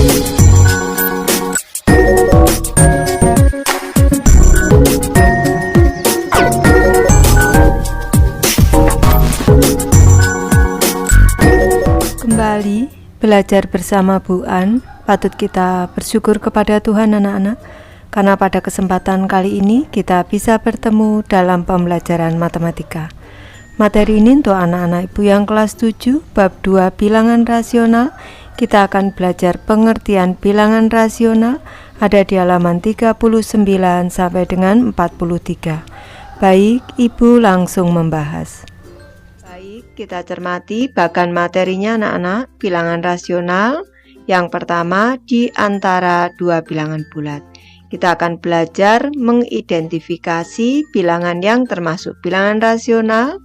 Kembali belajar bersama Bu An, patut kita bersyukur kepada Tuhan anak-anak, karena pada kesempatan kali ini kita bisa bertemu dalam pembelajaran matematika. Materi ini untuk anak-anak ibu yang kelas 7, bab 2 bilangan rasional. Kita akan belajar pengertian bilangan rasional, ada di halaman 39 sampai dengan 43. Baik, ibu langsung membahas. Baik, kita cermati bagan materinya anak-anak, bilangan rasional. Yang pertama, di antara dua bilangan bulat. Kita akan belajar mengidentifikasi bilangan yang termasuk bilangan rasional.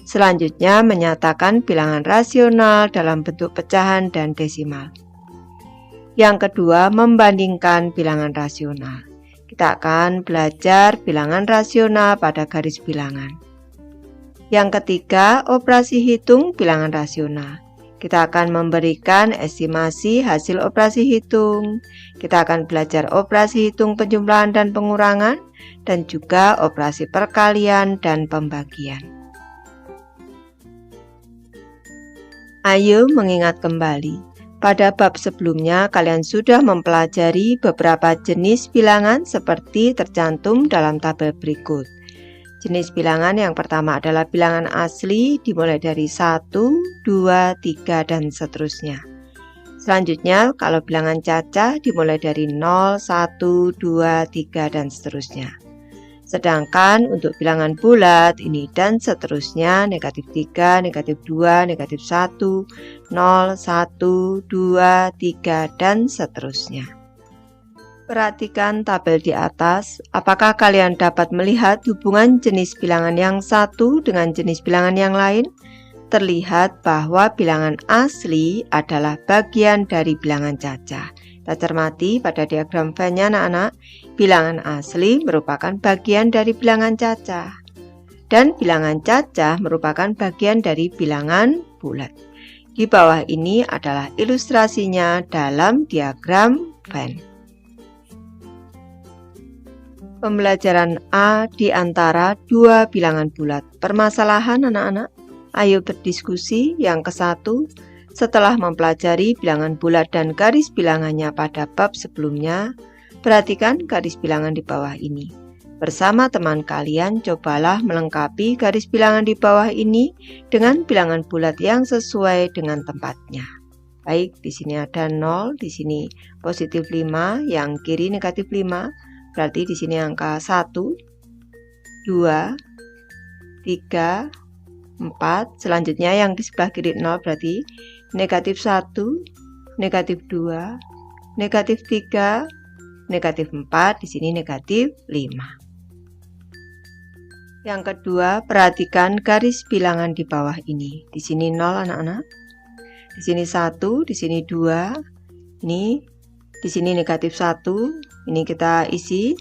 Selanjutnya, menyatakan bilangan rasional dalam bentuk pecahan dan desimal. Yang kedua, membandingkan bilangan rasional. Kita akan belajar bilangan rasional pada garis bilangan. Yang ketiga, operasi hitung bilangan rasional. Kita akan memberikan estimasi hasil operasi hitung. Kita akan belajar operasi hitung penjumlahan dan pengurangan, dan juga operasi perkalian dan pembagian. Ayo mengingat kembali. Pada bab sebelumnya, kalian sudah mempelajari beberapa jenis bilangan seperti tercantum dalam tabel berikut. Jenis bilangan yang pertama adalah bilangan asli dimulai dari 1, 2, 3, dan seterusnya. Selanjutnya, kalau bilangan cacah dimulai dari 0, 1, 2, 3, dan seterusnya. Sedangkan untuk bilangan bulat ini dan seterusnya, negatif 3, negatif 2, negatif 1, 0, 1, 2, 3, dan seterusnya. Perhatikan tabel di atas, apakah kalian dapat melihat hubungan jenis bilangan yang satu dengan jenis bilangan yang lain? Terlihat bahwa bilangan asli adalah bagian dari bilangan cacah. Kita cermati pada diagram Venn-nya anak-anak, bilangan asli merupakan bagian dari bilangan cacah. Dan bilangan cacah merupakan bagian dari bilangan bulat. Di bawah ini adalah ilustrasinya dalam diagram Venn. Pembelajaran A di antara dua bilangan bulat. Permasalahan anak-anak, ayo berdiskusi. Yang ke-1, setelah mempelajari bilangan bulat dan garis bilangannya pada bab sebelumnya, perhatikan garis bilangan di bawah ini. Bersama teman kalian, cobalah melengkapi garis bilangan di bawah ini dengan bilangan bulat yang sesuai dengan tempatnya. Baik, di sini ada 0, di sini positif 5, yang kiri negatif 5. Berarti di sini angka 1, 2, 3, 4. Selanjutnya yang di sebelah kiri 0 berarti negatif 1, negatif 2, negatif 3, negatif 4. Di sini negatif 5. Yang kedua, perhatikan garis bilangan di bawah ini. Di sini 0 anak-anak. Di sini 1, di sini 2. Ini di sini negatif 1. Ini kita isi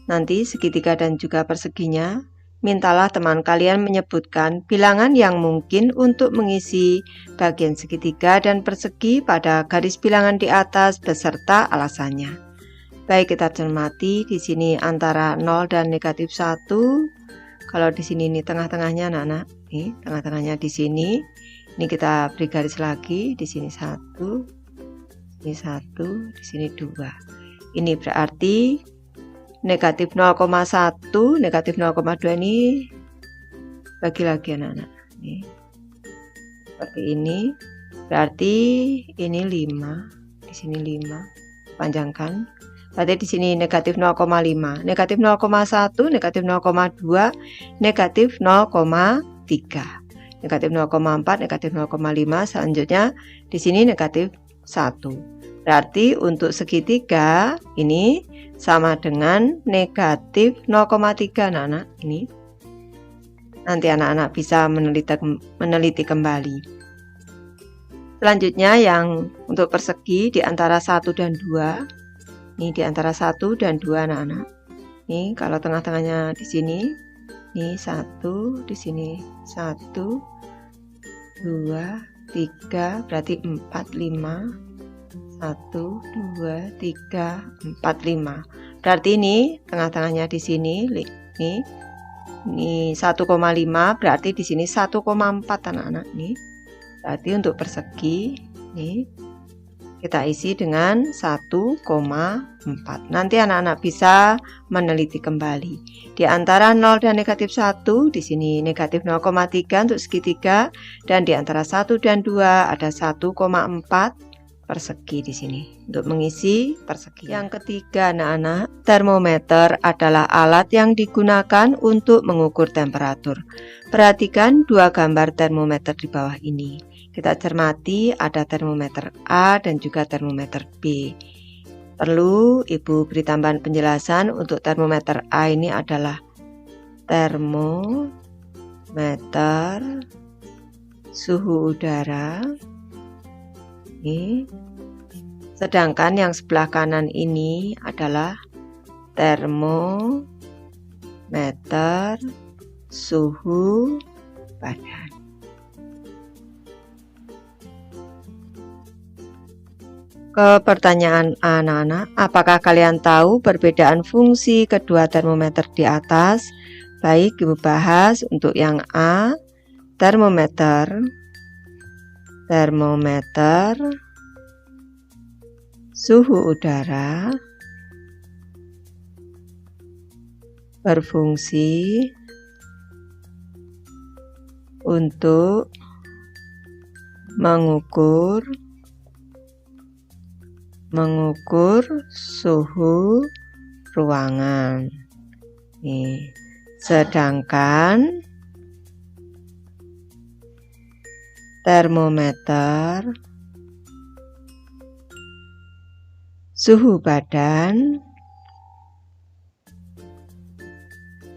nanti segitiga dan juga perseginya. Mintalah teman kalian menyebutkan bilangan yang mungkin untuk mengisi bagian segitiga dan persegi pada garis bilangan di atas beserta alasannya. Baik, kita cermati di sini antara 0 dan negatif 1. Kalau di sini ini tengah-tengahnya anak-anak. Nih, tengah-tengahnya di sini. Ini kita beri garis lagi. Di sini 1, ini 1, di sini 2. Ini berarti negatif 0,1, negatif 0,2 ini bagi lagi anak-anak. Nih. Seperti ini. Berarti ini 5, di sini 5. Panjangkan. Berarti di sini negatif 0,5, negatif 0,1, negatif 0,2, negatif 0,3. Negatif 0,4, negatif 0,5, selanjutnya di sini negatif 1. Berarti untuk segitiga ini sama dengan negatif 0,3 anak-anak. Ini nanti anak-anak bisa meneliti kembali. Selanjutnya yang untuk persegi di antara 1 dan 2. Ini di antara 1 dan 2 anak-anak. Ini kalau tengah-tengahnya di sini. Ini 1, di sini 1, 2, 3, berarti 4, 5. 1, 2, 3, 4, 5. Berarti ini tengah-tengahnya di sini ini 1,5, berarti di sini 1,4 anak-anak nih. Berarti untuk persegi nih kita isi dengan 1,4. Nanti anak-anak bisa meneliti kembali. Di antara 0 dan negatif 1, di sini negatif 0,3 untuk segitiga, dan di antara 1 dan 2 ada 1,4 persegi di sini untuk mengisi persegi. Yang ketiga anak-anak, termometer adalah alat yang digunakan untuk mengukur temperatur. Perhatikan dua gambar termometer di bawah ini. Kita cermati ada termometer A dan juga termometer B. Perlu Ibu beri tambahan penjelasan untuk termometer A ini adalah termometer suhu udara. Ini. Sedangkan yang sebelah kanan ini adalah termometer suhu badan. Ke pertanyaan anak-anak, apakah kalian tahu perbedaan fungsi kedua termometer di atas? Baik, Ibu bahas untuk yang A, termometer suhu udara berfungsi untuk mengukur suhu ruangan. Nih, sedangkan termometer suhu badan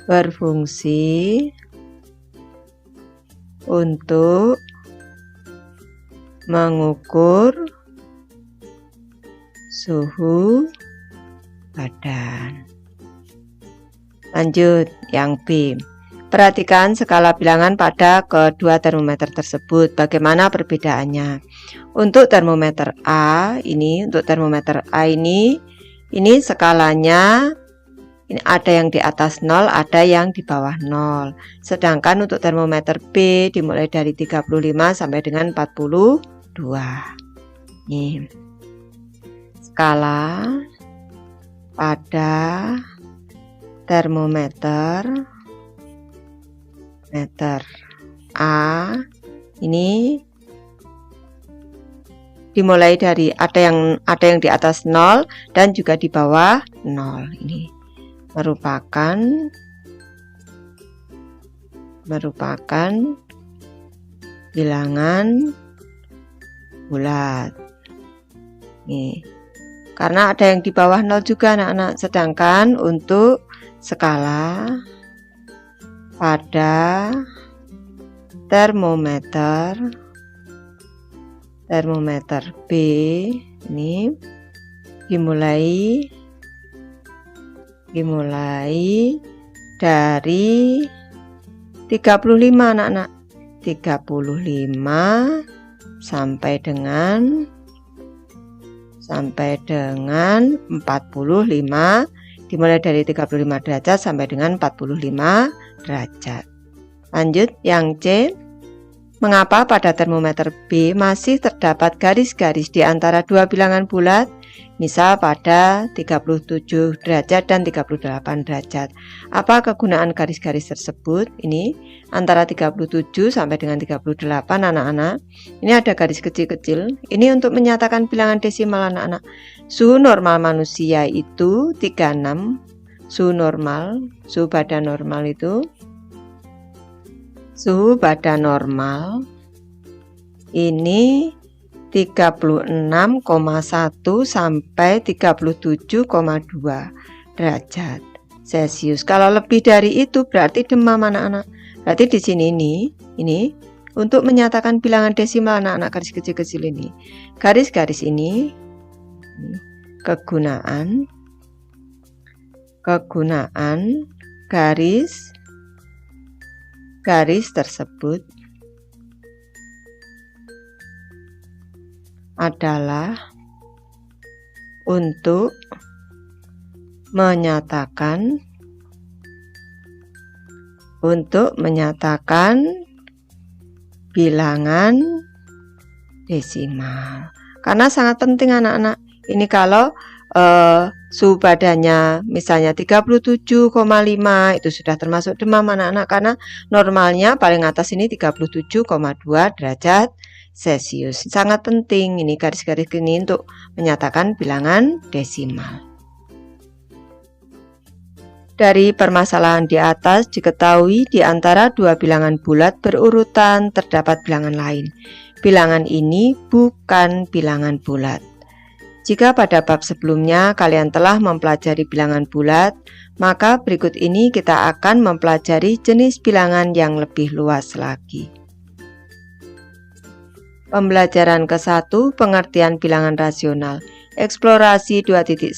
berfungsi untuk mengukur suhu badan. Lanjut yang B. Perhatikan skala bilangan pada kedua termometer tersebut. Bagaimana perbedaannya? Untuk termometer A ini, ini skalanya ini ada yang di atas 0, ada yang di bawah 0. Sedangkan untuk termometer B dimulai dari 35 sampai dengan 42. Nih. Skala pada termometer A ini dimulai dari ada yang di atas 0 dan juga di bawah 0. Ini merupakan bilangan bulat. Nih. Karena ada yang di bawah 0 juga anak-anak. Sedangkan untuk skala pada termometer B ini dimulai dari 35 anak-anak. 35 sampai dengan 45, dimulai dari 35 derajat sampai dengan 45 derajat. Lanjut yang C. Mengapa pada termometer B masih terdapat garis-garis di antara dua bilangan bulat? Misal pada 37 derajat dan 38 derajat. Apa kegunaan garis-garis tersebut? Ini antara 37 sampai dengan 38 anak-anak. Ini ada garis kecil-kecil. Ini untuk menyatakan bilangan desimal anak-anak. Suhu normal manusia itu 36. Suhu badan normal itu. Suhu badan normal ini 36,1 sampai 37,2 derajat Celcius. Kalau lebih dari itu berarti demam anak-anak. Berarti di sini ini untuk menyatakan bilangan desimal anak-anak, garis kecil-kecil ini. Garis-garis ini kegunaan garis tersebut adalah untuk menyatakan bilangan desimal. Karena sangat penting anak-anak. Ini kalau suhu badannya misalnya 37,5 itu sudah termasuk demam anak-anak, karena normalnya paling atas ini 37,2 derajat Celcius. Sangat penting ini garis-garis ini untuk menyatakan bilangan desimal. Dari permasalahan di atas diketahui di antara dua bilangan bulat berurutan terdapat bilangan lain. Bilangan ini bukan bilangan bulat. Jika pada bab sebelumnya kalian telah mempelajari bilangan bulat, maka berikut ini kita akan mempelajari jenis bilangan yang lebih luas lagi. Pembelajaran ke-1, pengertian bilangan rasional. Eksplorasi 2.1,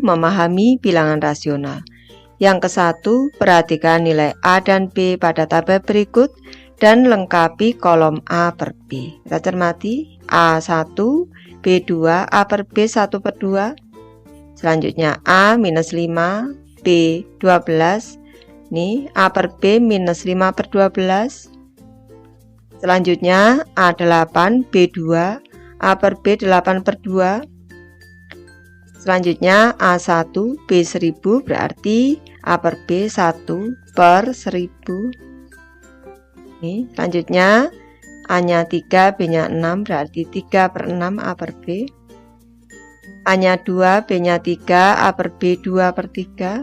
memahami bilangan rasional. Yang ke-1, perhatikan nilai A dan B pada tabel berikut dan lengkapi kolom A per B. Kita cermati A1, B2, A per B 1/2. Selanjutnya A minus 5, B 12. Ini A per B minus 5/12. Selanjutnya A8, B2, A per B 8/2. Selanjutnya A1, B1000 berarti A per B 1/1000. Ini selanjutnya A-nya 3, B-nya 6 berarti 3/6 A per B. A-nya 2, B-nya 3, A per B 2/3.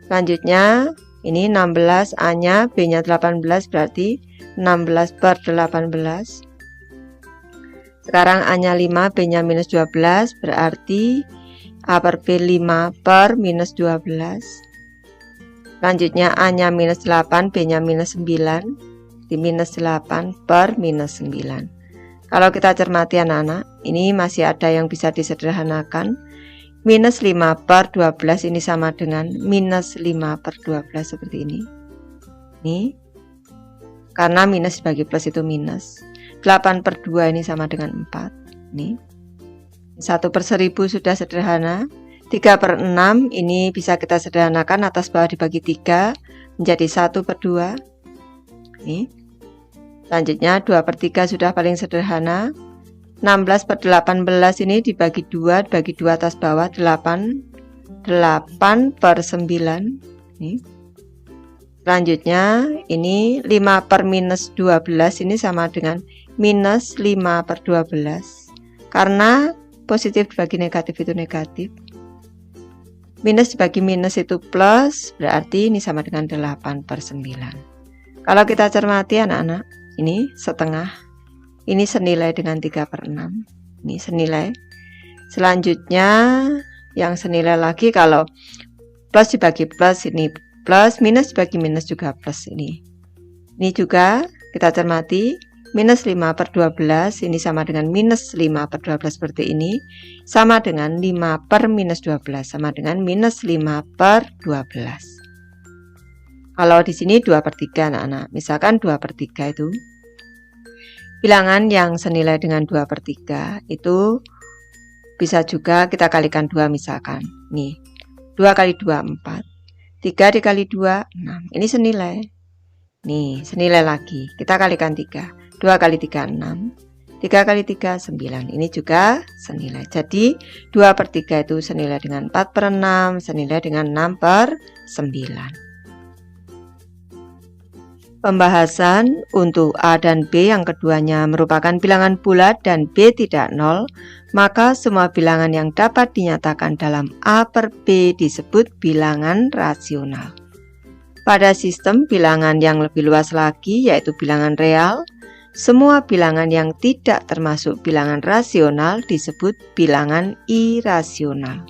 Selanjutnya ini 16, A-nya, B-nya 18 berarti 16/18. Sekarang A-nya 5, B-nya minus 12 berarti A per B 5/-12. Selanjutnya A-nya minus 8, B-nya minus 9, di minus 8/-9. Kalau kita cermati anak-anak, ini masih ada yang bisa disederhanakan. Minus 5/12 ini sama dengan minus 5/12 seperti ini. Ini karena minus dibagi plus itu minus. 8/2 ini sama dengan 4. Ini 1/1000 sudah sederhana. 3/6 ini bisa kita sederhanakan, atas bawah dibagi 3 menjadi 1/2. Ini. Selanjutnya 2/3 sudah paling sederhana. 16/18 ini dibagi 2 atas bawah 8/9. Ini. Selanjutnya ini 5/-12 ini sama dengan minus 5/12. Karena positif dibagi negatif itu negatif. Minus dibagi minus itu plus, berarti ini sama dengan 8/9. Kalau kita cermati anak-anak, ini setengah. Ini senilai dengan 3/6. Ini senilai. Selanjutnya yang senilai lagi kalau plus dibagi plus ini plus, minus dibagi minus juga plus ini. Ini juga kita cermati minus 5/12 ini sama dengan minus 5/12 seperti ini, sama dengan 5/-12 sama dengan minus 5/12. Kalau di sini 2/3 anak-anak, misalkan 2/3 itu bilangan yang senilai dengan 2/3 itu bisa juga kita kalikan 2 misalkan. Nih, 2 kali 2 4, 3 dikali 2 6. Ini senilai. Nih, senilai lagi. Kita kalikan 3. 2 kali 3 6, 3 kali 3 9. Ini juga senilai. Jadi 2/3 itu senilai dengan 4/6, senilai dengan 6/9. Pembahasan untuk A dan B yang keduanya merupakan bilangan bulat dan B tidak nol, maka semua bilangan yang dapat dinyatakan dalam A per B disebut bilangan rasional. Pada sistem bilangan yang lebih luas lagi, yaitu bilangan real, semua bilangan yang tidak termasuk bilangan rasional disebut bilangan irasional.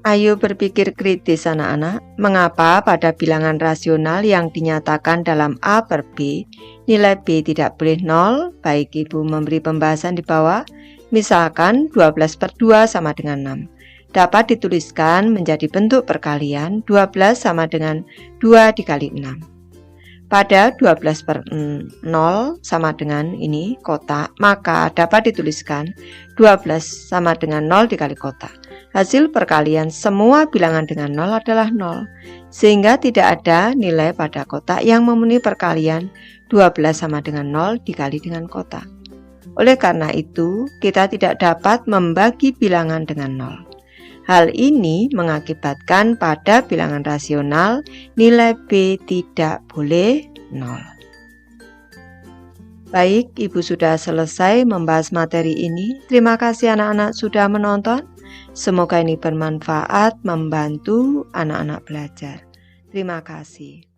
Ayo berpikir kritis anak-anak, mengapa pada bilangan rasional yang dinyatakan dalam A per B, nilai B tidak boleh 0? Baik, Ibu memberi pembahasan di bawah. Misalkan 12/2 sama dengan 6. Dapat dituliskan menjadi bentuk perkalian 12 sama dengan 2 dikali 6. pada 12/0 sama dengan ini kotak, maka dapat dituliskan 12 sama dengan 0 dikali kotak. Hasil perkalian semua bilangan dengan 0 adalah 0, sehingga tidak ada nilai pada kotak yang memenuhi perkalian 12 sama dengan 0 dikali dengan kotak. Oleh karena itu, kita tidak dapat membagi bilangan dengan 0. Hal ini mengakibatkan pada bilangan rasional nilai B tidak boleh 0. Baik, Ibu sudah selesai membahas materi ini. Terima kasih anak-anak sudah menonton. Semoga ini bermanfaat membantu anak-anak belajar. Terima kasih.